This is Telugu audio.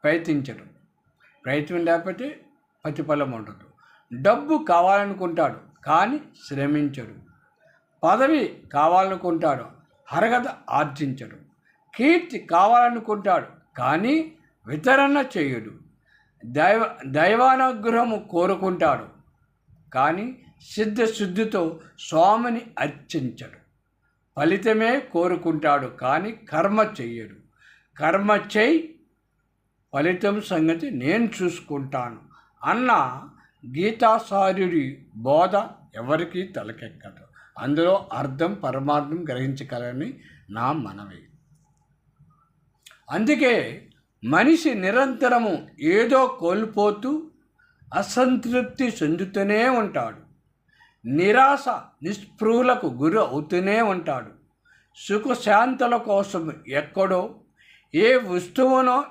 ప్రయత్నించడు. ప్రయత్నం లేకపోతే ప్రతిఫలం ఉండదు. డబ్బు కావాలనుకుంటాడు కానీ శ్రమించడు. పదవి కావాలనుకుంటాడు, అర్హత ఆర్జించడు. కీర్తి కావాలనుకుంటాడు కానీ వితరణ చేయడు. దైవానుగ్రహము కోరుకుంటాడు కానీ సిద్ధశుద్ధితో స్వామిని అర్చించడు. ఫలితమే కోరుకుంటాడు కానీ కర్మ చెయ్యడు. కర్మ చేయి, ఫలితం సంగతి నేను చూసుకుంటాను అన్న గీతాచార్యుడి బోధ ఎవరికీ తలకెక్కదు. అందులో అర్థం పరమార్థం గ్రహించగలని నా మనవి. అందుకే మనిషి నిరంతరము ఏదో కోల్పోతూ అసంతృప్తి చెందుతూనే ఉంటాడు. నిరాశ నిస్పృహలకు గురి అవుతూనే ఉంటాడు. సుఖశాంతుల కోసం ఎక్కడో ఏ వస్తువునో